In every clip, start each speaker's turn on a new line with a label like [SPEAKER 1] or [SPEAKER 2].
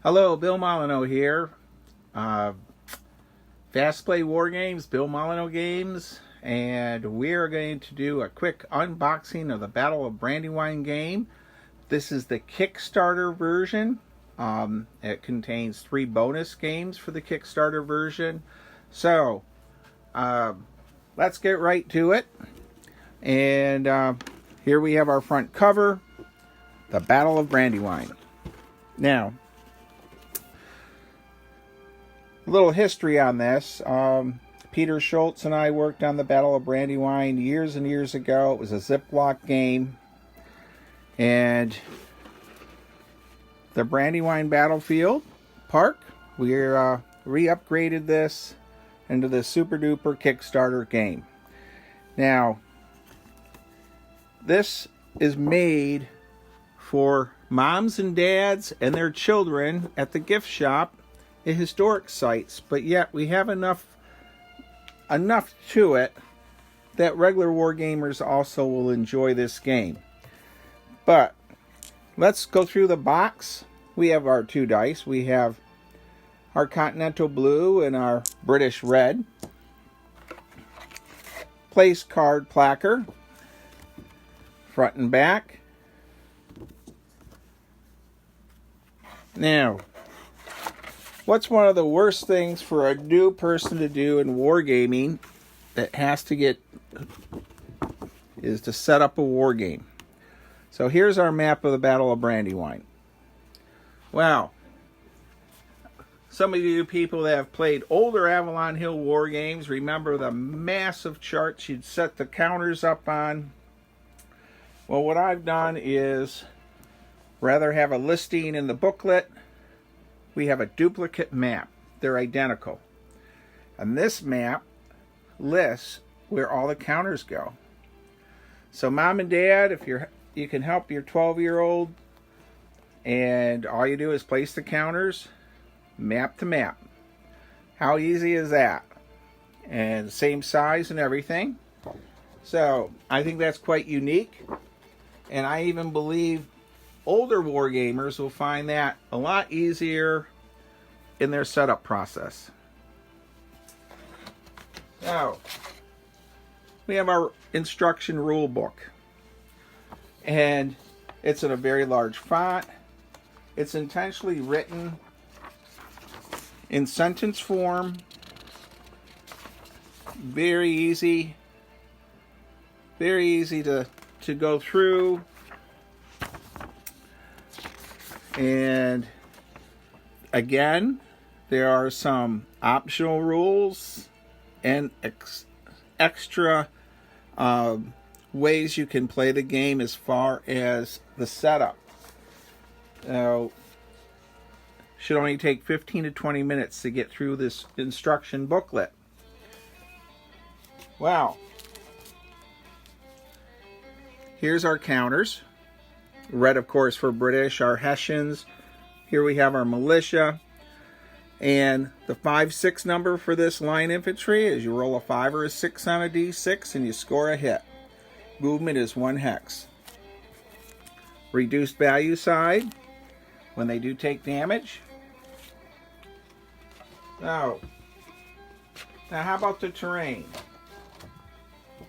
[SPEAKER 1] Hello, Bill Molyneux here. Fastplay Wargames, Bill Molyneux Games, and we're going to do a quick unboxing of the Battle of Brandywine game. This is the Kickstarter version. It contains 3 bonus games for the Kickstarter version. So, let's get right to it. And here we have our front cover, the Battle of Brandywine. Now, a little history on this. Peter Schultz and I worked on the Battle of Brandywine years and years ago. It was a Ziploc game. And the Brandywine Battlefield Park, we re-upgraded this into the super duper Kickstarter game. Now, this is made for moms and dads and their children at the gift shop at historic sites, but yet we have enough to it that regular wargamers also will enjoy this game. But let's go through the box. We have our 2 dice. We have our Continental Blue and our British Red. Place card placard, front and back. Now, what's one of the worst things for a new person to do in wargaming that has to get is to set up a war game. So here's our map of the Battle of Brandywine. Wow. Some of you people that have played older Avalon Hill war games remember the massive charts you'd set the counters up on. Well, what I've done is, rather have a listing in the booklet, we have a duplicate map. They're identical. And this map lists where all the counters go. So mom and dad, if you can help your 12-year-old, and all you do is place the counters map to map. How easy is that? And same size and everything. So I think that's quite unique. And I even believe older wargamers will find that a lot easier in their setup process. Now, we have our instruction rule book. And it's in a very large font. It's intentionally written in sentence form. Very easy to go through. And again, there are some optional rules and extra ways you can play the game as far as the setup. Now, should only take 15 to 20 minutes to get through this instruction booklet. Wow. Here's our counters. Red, of course, for British, our Hessians. Here we have our militia. And the 5-6 number for this line infantry is you roll a 5 or a 6 on a d6 and you score a hit. Movement is 1 hex. Reduced value side when they do take damage. Now how about the terrain?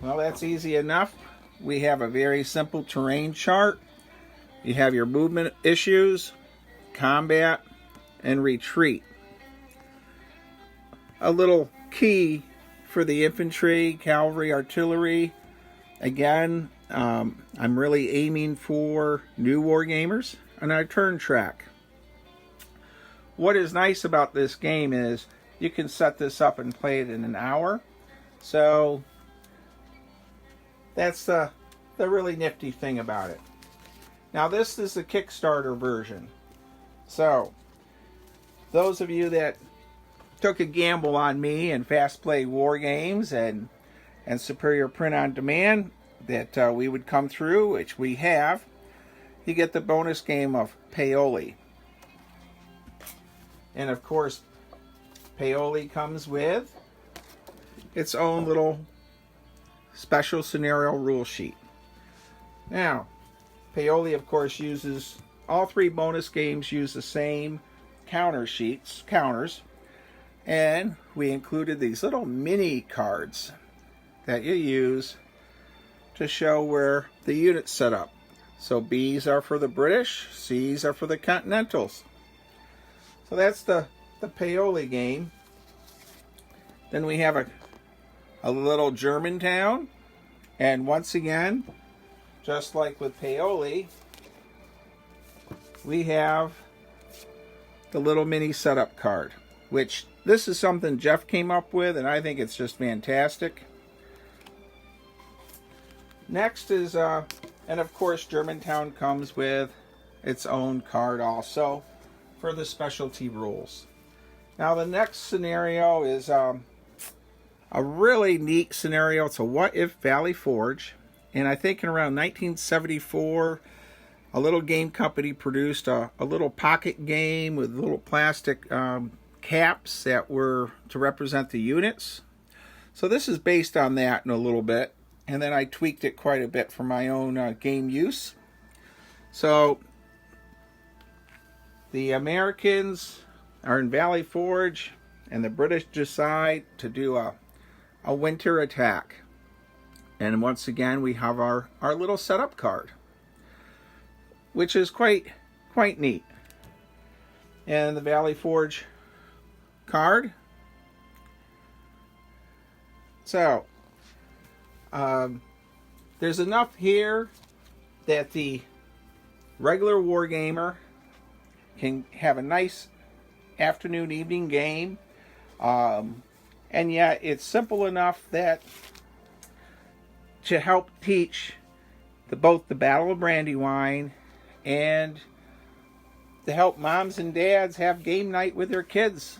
[SPEAKER 1] Well, that's easy enough. We have a very simple terrain chart. You have your movement issues, combat, and retreat. A little key for the infantry, cavalry, artillery. Again, I'm really aiming for new wargamers and our turn track. What is nice about this game is you can set this up and play it in an hour. So that's the really nifty thing about it. Now, this is the Kickstarter version. So those of you that took a gamble on me and Fastplay Wargames and Superior Print on Demand that we would come through, which we have, you get the bonus game of Paoli. And of course, Paoli comes with its own little special scenario rule sheet. Now, Paoli, of course, uses all 3 bonus games use the same counters, and we included these little mini cards that you use to show where the unit's set up. So B's are for the British, C's are for the Continentals. So that's the Paoli game. Then we have a little Germantown, and once again, just like with Paoli, we have the little mini setup card, which this is something Jeff came up with, and I think it's just fantastic. Next is, and of course Germantown comes with its own card also for the specialty rules. Now the next scenario is a really neat scenario. It's a What If Valley Forge, and I think in around 1974 a little game company produced a little pocket game with little plastic caps that were to represent the units. So this is based on that in a little bit, and then I tweaked it quite a bit for my own game use. So the Americans are in Valley Forge, and the British decide to do a winter attack. And once again, we have our little setup card, which is quite neat. And the Valley Forge card. So there's enough here that the regular wargamer can have a nice afternoon, evening game, and yet it's simple enough that to help teach both the Battle of Brandywine and to help moms and dads have game night with their kids.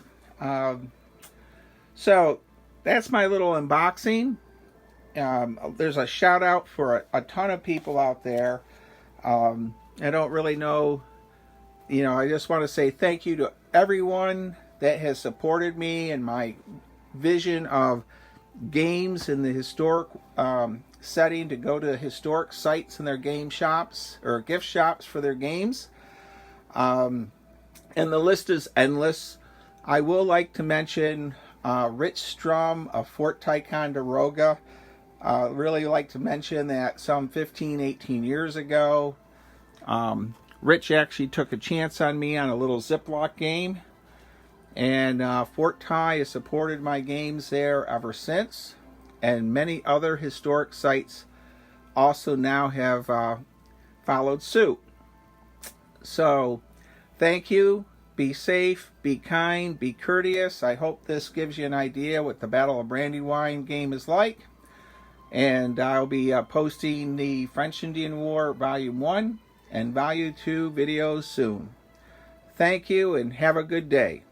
[SPEAKER 1] So that's my little unboxing. There's a shout out for a ton of people out there. I don't really know, I just want to say thank you to everyone that has supported me and my vision of games in the historic setting, to go to historic sites in their game shops or gift shops for their games. And the list is endless. I will like to mention Rich Strum of Fort Ticonderoga. Really like to mention that some 15, 18 years ago, Rich actually took a chance on me on a little Ziploc game, and Fort Ty has supported my games there ever since, and many other historic sites also now have followed suit. So thank you. Be safe, be kind, be courteous. I hope this gives you an idea what the Battle of Brandywine game is like. And I'll be posting the French Indian War Volume 1 and Volume 2 videos soon. Thank you and have a good day.